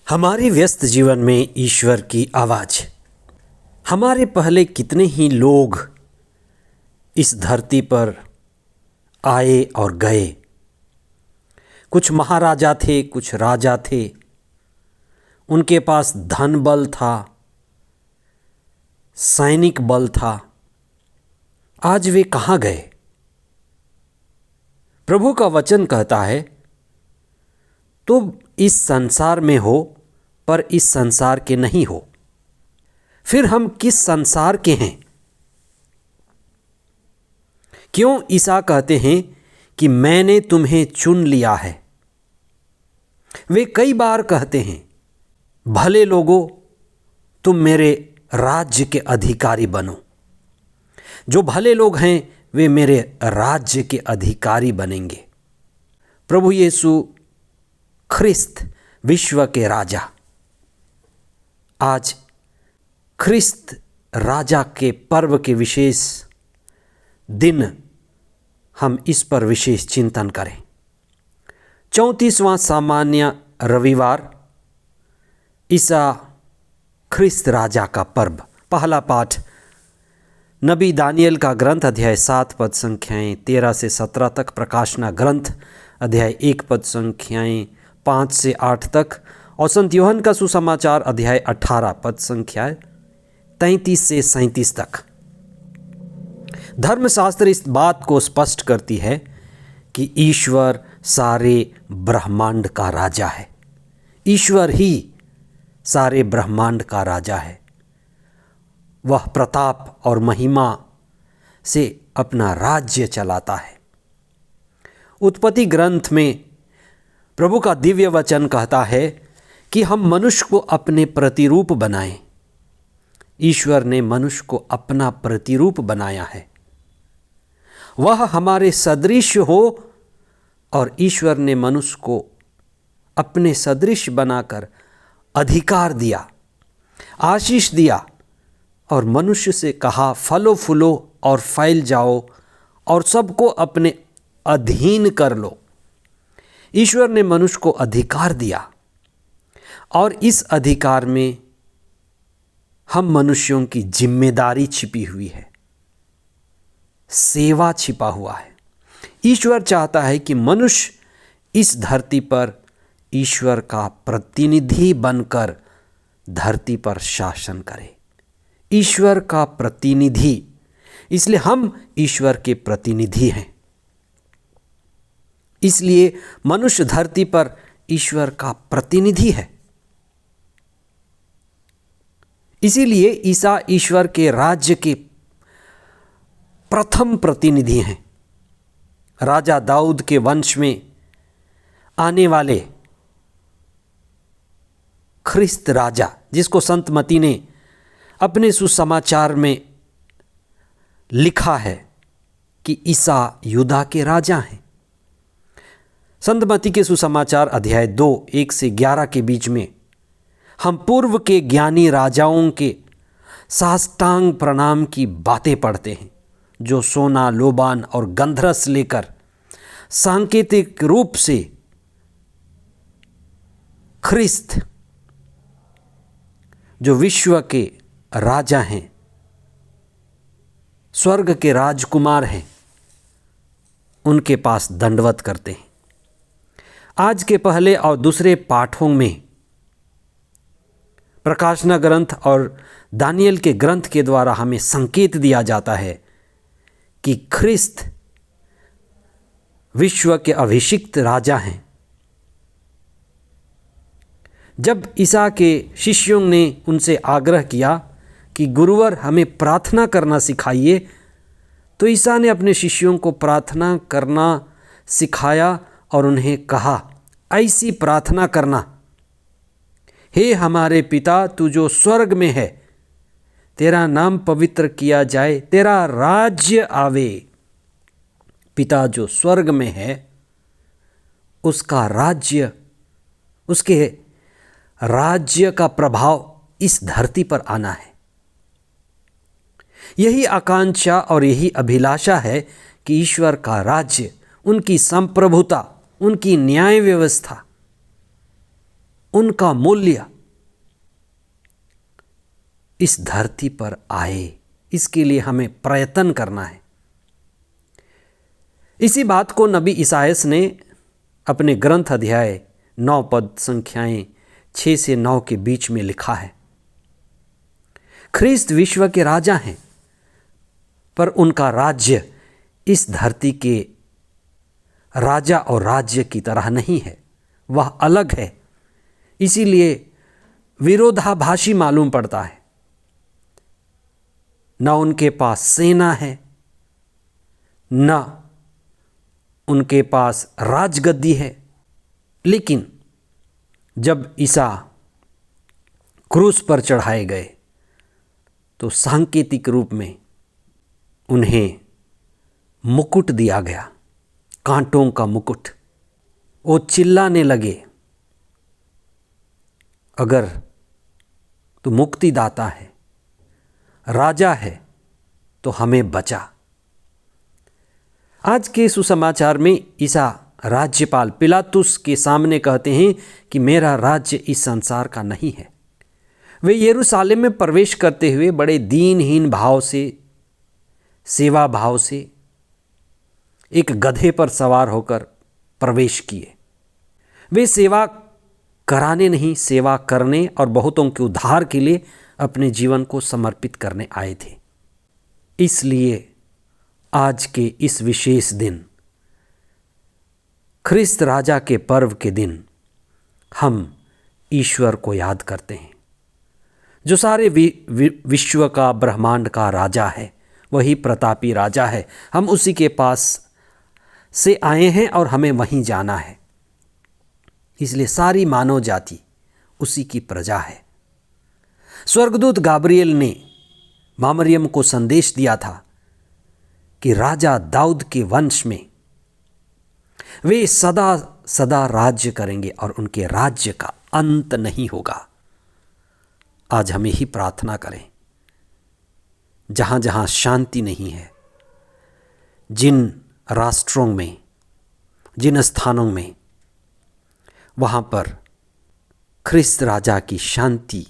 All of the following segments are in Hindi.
हमारे व्यस्त जीवन में ईश्वर की आवाज़। हमारे पहले कितने ही लोग इस धरती पर आए और गए। कुछ महाराजा थे, कुछ राजा थे, उनके पास धन बल था, सैनिक बल था। आज वे कहाँ गए? प्रभु का वचन कहता है, तुम इस संसार में हो पर इस संसार के नहीं हो। फिर हम किस संसार के हैं? क्यों ईसा कहते हैं कि मैंने तुम्हें चुन लिया है? वे कई बार कहते हैं, भले लोगों, तुम मेरे राज्य के अधिकारी बनो। जो भले लोग हैं वे मेरे राज्य के अधिकारी बनेंगे। प्रभु यीशु ख्रिस्त विश्व के राजा। आज ख्रिस्त राजा के पर्व के विशेष दिन हम इस पर विशेष चिंतन करें। 34वां सामान्य रविवार, ईसा ख्रिस्त राजा का पर्व। पहला पाठ नबी दानियल का ग्रंथ अध्याय 7 पद संख्याएं 13 से 17 तक, प्रकाशना ग्रंथ अध्याय 1 पद संख्याएं 5 से 8 तक, और संत यूहन्ना का सुसमाचार अध्याय 18 पद संख्या 33 से 37 तक। धर्मशास्त्र इस बात को स्पष्ट करती है कि ईश्वर सारे ब्रह्मांड का राजा है। ईश्वर ही सारे ब्रह्मांड का राजा है। वह प्रताप और महिमा से अपना राज्य चलाता है। उत्पत्ति ग्रंथ में प्रभु का दिव्य वचन कहता है कि हम मनुष्य को अपने प्रतिरूप बनाएं। ईश्वर ने मनुष्य को अपना प्रतिरूप बनाया है। वह हमारे सदृश हो, और ईश्वर ने मनुष्य को अपने सदृश बनाकर अधिकार दिया, आशीष दिया, और मनुष्य से कहा, फलो फूलो और फैल जाओ और सबको अपने अधीन कर लो। ईश्वर ने मनुष्य को अधिकार दिया, और इस अधिकार में हम मनुष्यों की जिम्मेदारी छिपी हुई है, सेवा छिपा हुआ है। ईश्वर चाहता है कि मनुष्य इस धरती पर ईश्वर का प्रतिनिधि बनकर धरती पर शासन करे। ईश्वर का प्रतिनिधि, इसलिए हम ईश्वर के प्रतिनिधि हैं। इसलिए मनुष्य धरती पर ईश्वर का प्रतिनिधि है। इसीलिए ईसा ईश्वर के राज्य के प्रथम प्रतिनिधि हैं। राजा दाऊद के वंश में आने वाले ख्रिस्त राजा, जिसको संत मती ने अपने सुसमाचार में लिखा है कि ईसा यूदा के राजा हैं। संत मती के सुसमाचार अध्याय 2 1 से 11 के बीच में हम पूर्व के ज्ञानी राजाओं के साष्टांग प्रणाम की बातें पढ़ते हैं, जो सोना, लोबान और गंधरस लेकर सांकेतिक रूप से ख्रिस्त, जो विश्व के राजा हैं, स्वर्ग के राजकुमार हैं, उनके पास दंडवत करते हैं। आज के पहले और दूसरे पाठों में प्रकाशना ग्रंथ और दानियल के ग्रंथ के द्वारा हमें संकेत दिया जाता है कि ख्रिस्त विश्व के अभिषिक्त राजा हैं। जब ईसा के शिष्यों ने उनसे आग्रह किया कि गुरुवर हमें प्रार्थना करना सिखाइए, तो ईसा ने अपने शिष्यों को प्रार्थना करना सिखाया और उन्हें कहा, ऐसी प्रार्थना करना, हे हमारे पिता, तू जो स्वर्ग में है, तेरा नाम पवित्र किया जाए, तेरा राज्य आवे। पिता जो स्वर्ग में है, उसका राज्य, उसके राज्य का प्रभाव इस धरती पर आना है। यही आकांक्षा और यही अभिलाषा है कि ईश्वर का राज्य, उनकी संप्रभुता, उनकी न्याय व्यवस्था उनका मूल्य इस धरती पर आए, इसके लिए हमें प्रयत्न करना है। इसी बात को नबी इसायास ने अपने ग्रंथ अध्याय 9 पद संख्याएं 6 से 9 के बीच में लिखा है। ख्रिस्त विश्व के राजा हैं, पर उनका राज्य इस धरती के राजा और राज्य की तरह नहीं है, वह अलग है। इसीलिए विरोधाभासी मालूम पड़ता है। न उनके पास सेना है, न उनके पास राजगद्दी है, लेकिन जब ईसा क्रूस पर चढ़ाए गए तो सांकेतिक रूप में उन्हें मुकुट दिया गया, कांटों का मुकुट। वो चिल्लाने लगे, अगर तू मुक्तिदाता है, राजा है, तो हमें बचा। आज के सुसमाचार में ईसा राज्यपाल पिलातुस के सामने कहते हैं कि मेरा राज्य इस संसार का नहीं है। वे यरूशलेम में प्रवेश करते हुए बड़े दीनहीन भाव से, सेवा भाव से एक गधे पर सवार होकर प्रवेश किए। वे सेवा कराने नहीं, सेवा करने और बहुतों के उद्धार के लिए अपने जीवन को समर्पित करने आए थे। इसलिए आज के इस विशेष दिन, ख्रिस्त राजा के पर्व के दिन, हम ईश्वर को याद करते हैं, जो सारे विश्व का, ब्रह्मांड का राजा है। वही प्रतापी राजा है। हम उसी के पास से आए हैं और हमें वहीं जाना है। इसलिए सारी मानव जाति उसी की प्रजा है। स्वर्गदूत गाब्रिएल ने मां मरियम को संदेश दिया था कि राजा दाऊद के वंश में वे सदा सदा राज्य करेंगे और उनके राज्य का अंत नहीं होगा। आज हमें ही प्रार्थना करें, जहाँ जहाँ शांति नहीं है, जिन राष्ट्रों में, जिन स्थानों में, वहाँ पर ख्रिस्त राजा की शांति,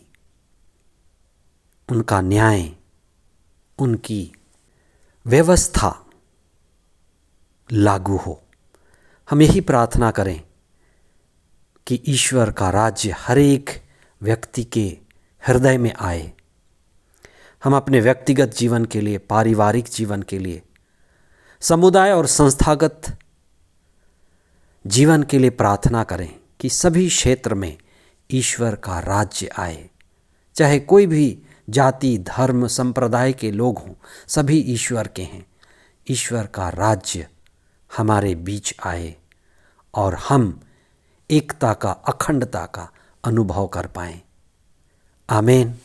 उनका न्याय, उनकी व्यवस्था लागू हो। हम यही प्रार्थना करें कि ईश्वर का राज्य हर एक व्यक्ति के हृदय में आए। हम अपने व्यक्तिगत जीवन के लिए, पारिवारिक जीवन के लिए, समुदाय और संस्थागत जीवन के लिए प्रार्थना करें कि सभी क्षेत्र में ईश्वर का राज्य आए। चाहे कोई भी जाति, धर्म, संप्रदाय के लोग हों, सभी ईश्वर के हैं। ईश्वर का राज्य हमारे बीच आए और हम एकता का, अखंडता का अनुभव कर पाएं। आमीन।